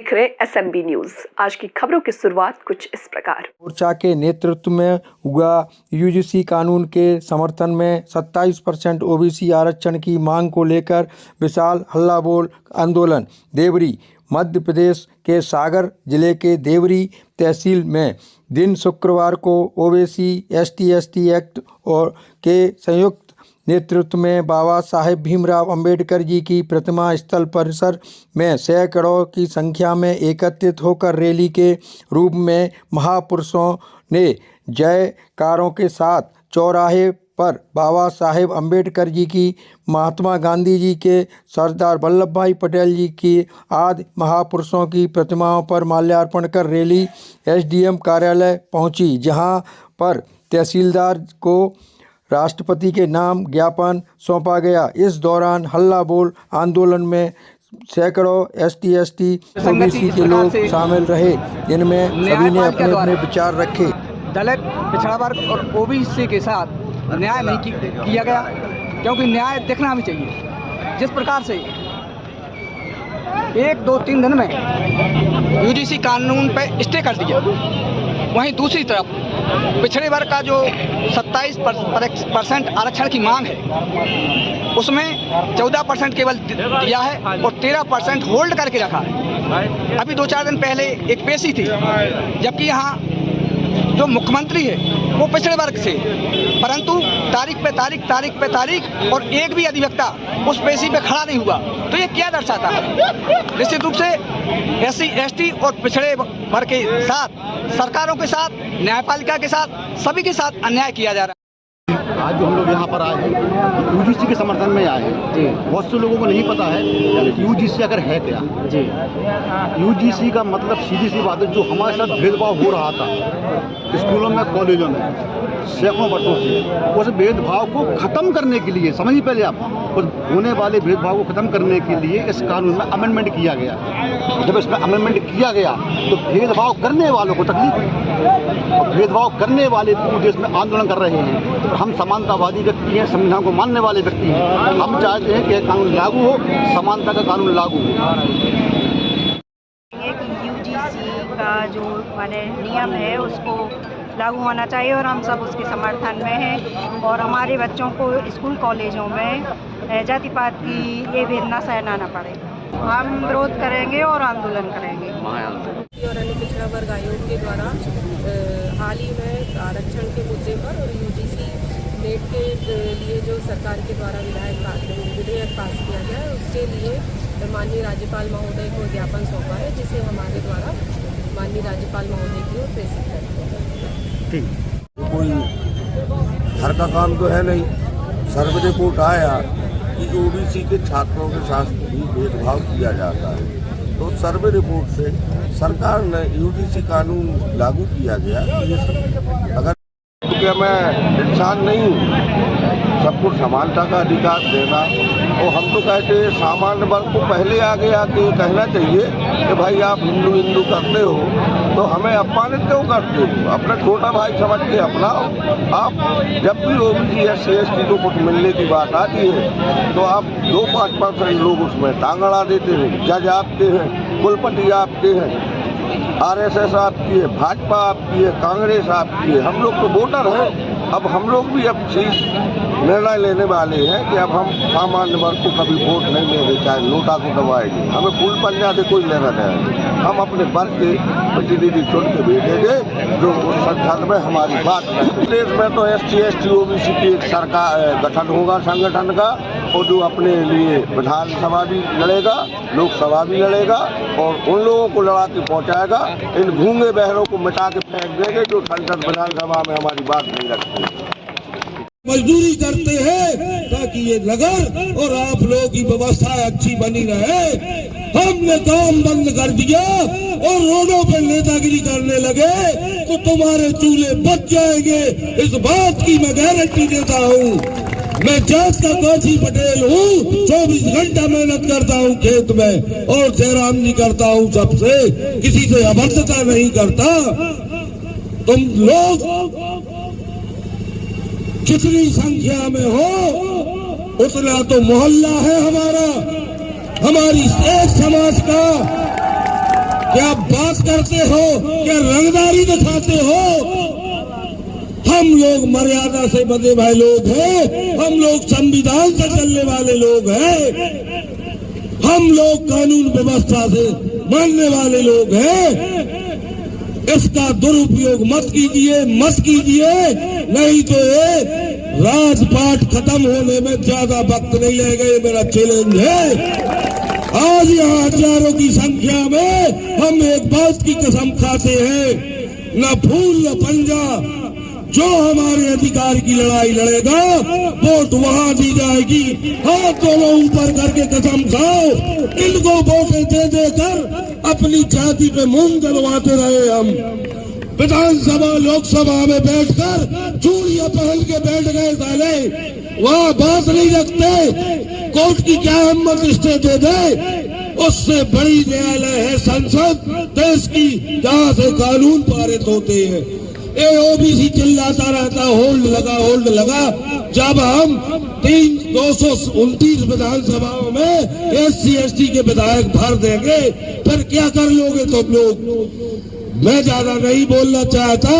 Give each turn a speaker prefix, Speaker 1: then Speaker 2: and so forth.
Speaker 1: देख रहे SMB news. आज की खबरों की शुरुआत कुछ इस प्रकार।
Speaker 2: मोर्चा के नेतृत्व में हुआ यूजीसी कानून के समर्थन में 27% ओबीसी आरक्षण की मांग को लेकर विशाल हल्ला बोल आंदोलन। देवरी मध्य प्रदेश के सागर जिले के देवरी तहसील में दिन शुक्रवार को ओबीसी ST एक्ट और के संयुक्त नेतृत्व में बाबा साहेब भीमराव अंबेडकर जी की प्रतिमा स्थल परिसर में सैकड़ों की संख्या में एकत्रित होकर रैली के रूप में महापुरुषों ने जयकारों के साथ चौराहे पर बाबा साहेब अंबेडकर जी की, महात्मा गांधी जी के, सरदार वल्लभ भाई पटेल जी की आदि महापुरुषों की प्रतिमाओं पर माल्यार्पण कर रैली SDM कार्यालय पहुंची, जहां पर तहसीलदार को राष्ट्रपति के नाम ज्ञापन सौंपा गया। इस दौरान हल्ला बोल आंदोलन में सैकड़ों ST ओबीसी के लोग शामिल रहे, जिनमें सभी ने अपने अपने विचार रखे।
Speaker 3: दलित, पिछड़ा वर्ग और ओबीसी के साथ न्याय नहीं किया गया, क्योंकि न्याय देखना भी चाहिए। जिस प्रकार से 1, 2, 3 दिन में यूजीसी कानून पे स्टे कर दिया, वहीं दूसरी तरफ पिछड़े वर्ग का जो 27% आरक्षण की मांग है, उसमें 14% केवल दिया है और 13% होल्ड करके रखा है। अभी 2-4 दिन पहले एक पेशी थी, जबकि यहाँ जो मुख्यमंत्री है वो पिछड़े वर्ग से, परंतु तारीख पे तारीख और एक भी अधिवक्ता उस पेशी पे खड़ा नहीं हुआ। तो ये क्या दर्शाता है? निश्चित रूप से SC ST और पिछड़े वर्ग के साथ, सरकारों के साथ, न्यायपालिका के साथ, सभी के साथ अन्याय किया जा रहा है।
Speaker 4: आज जो हम लोग यहाँ पर आए हैं यूजीसी के समर्थन में आए हैं। बहुत से लोगों को नहीं पता है यूजीसी अगर है क्या जी। यूजीसी का मतलब सीधी सी बात है, जो हमारे साथ भेदभाव हो रहा था स्कूलों में, कॉलेजों में सैकड़ों वर्षों से, उस भेदभाव को ख़त्म करने के लिए, समझिए पहले आप, उस होने वाले भेदभाव को ख़त्म करने के लिए इस कानून में अमेंडमेंट किया गया। जब इसमें अमेंडमेंट किया गया तो भेदभाव करने वालों को तकलीफ हुई, और भेदभाव करने वाले पूरे देश में आंदोलन कर रहे हैं। हम समानतावादी व्यक्ति हैं, संविधान को मानने वाले व्यक्ति हैं। हम चाहते हैं कि कानून लागू हो, समानता का कानून लागू हो।
Speaker 5: यूजीसी का जो माने नियम है उसको लागू होना चाहिए और हम सब उसके समर्थन में हैं। और हमारे बच्चों को स्कूल कॉलेजों में जाति पात की ये वेदना सहना न पड़े। हम विरोध करेंगे और आंदोलन करेंगे।
Speaker 6: और अन्य पिछड़ा वर्ग आयोग के द्वारा हाल ही में आरक्षण के मुद्दे पर और यूजीसी नेट के लिए जो सरकार के द्वारा विधेयक पास किया गया है, उसके लिए माननीय राज्यपाल महोदय को ज्ञापन सौंपा है, जिसे हमारे द्वारा माननीय राज्यपाल महोदय की ओर प्रेषित करेंगे।
Speaker 7: कोई घर का काम तो है नहीं। सर्वे रिपोर्ट आया कि ओबीसी के छात्रों के साथ भी भेदभाव किया जाता है, तो सर्वे रिपोर्ट से सरकार ने यूजीसी कानून लागू किया गया। अगर क्या मैं इंसान नहीं हूँ, सबको समानता का अधिकार देना, और हम तो कहते हैं सामान्य वर्ग को पहले आगे आके कहना चाहिए कि भाई आप हिंदू करते हो तो हमें अपमानित क्यों करते हो? अपना छोटा भाई समझ के अपनाओ। आप जब भी ओबीसी SC ST को कुछ मिलने की बात आती है तो आप 2-5% लोग उसमें टांग अड़ा देते हैं। जज आपके हैं, कुलपति आपके हैं, RSS आपकी है, भाजपा आपकी है, कांग्रेस आपकी है। हम लोग तो वोटर हैं। अब हम लोग भी अब चीज निर्णय लेने वाले हैं कि अब हम सामान्य वर्ग को कभी वोट नहीं देंगे, चाहे नोटा को दबाएंगे। हमें फूल पंजा से कोई लेना नहीं है। हम अपने वर्ग के प्रतिनिधि चुन के भेजेंगे जो उस संसद में हमारी बात करें। देश में तो SC ST OBC की एक सरकार गठन होगा संगठन का, और जो अपने लिए विधानसभा भी लड़ेगा, लोकसभा भी लड़ेगा, और उन लोगों को लड़ा के पहुँचाएगा। इन गूंगे बहरों को मिटा के फेंक देंगे जो संसद विधानसभा में हमारी बात नहीं रखते।
Speaker 8: मजदूरी करते हैं ताकि ये नगर और आप लोगों की व्यवस्था अच्छी बनी रहे। हमने काम बंद कर दिया और रोडों पर नेतागिरी करने लगे तो तुम्हारे चूल्हे बच जाएंगे, इस बात की मैं गारंटी देता हूँ। मैं जात का काशी पटेल हूँ, 24 घंटा मेहनत करता हूँ खेत में, और जयराम जी करता हूँ सबसे, किसी से अभद्रता नहीं करता। तुम लोग जितनी संख्या में हो उतना तो मोहल्ला है हमारा, हमारी एक समाज का क्या बात करते हो, क्या रंगदारी दिखाते हो। हम लोग मर्यादा से बंधे भाई लोग हैं, हम लोग संविधान से चलने वाले लोग हैं, हम लोग कानून व्यवस्था से मानने वाले लोग हैं। इसका दुरुपयोग मत कीजिए, मत कीजिए, नहीं तो ये राजपाट खत्म होने में ज्यादा वक्त नहीं लगेगा। ये मेरा चैलेंज है। आज यहाँ हजारों की संख्या में हम एक बात की कसम खाते हैं, न फूल न पंजा, जो हमारे अधिकार की लड़ाई लड़ेगा वोट वहां दी जाएगी। हाथ दोनों ऊपर करके कसम खाओ, इनको वोटें दे देकर अपनी छाती पे मूंग जलवाते रहे। हम विधानसभा लोकसभा में बैठकर चूड़ियां पहन के बैठ गए साले, वहां बात नहीं रखते। कोर्ट की क्या हिम्मत स्टे दे दे। उससे बड़ी न्यायालय है संसद देश की, जहां से कानून पारित होते हैं। ये ओबीसी चिल्लाता रहता होल्ड लगा। जब हम 229 विधानसभाओं में SC ST के विधायक भर देंगे, फिर क्या कर लोगे तुम लोग। मैं ज्यादा नहीं बोलना चाहता।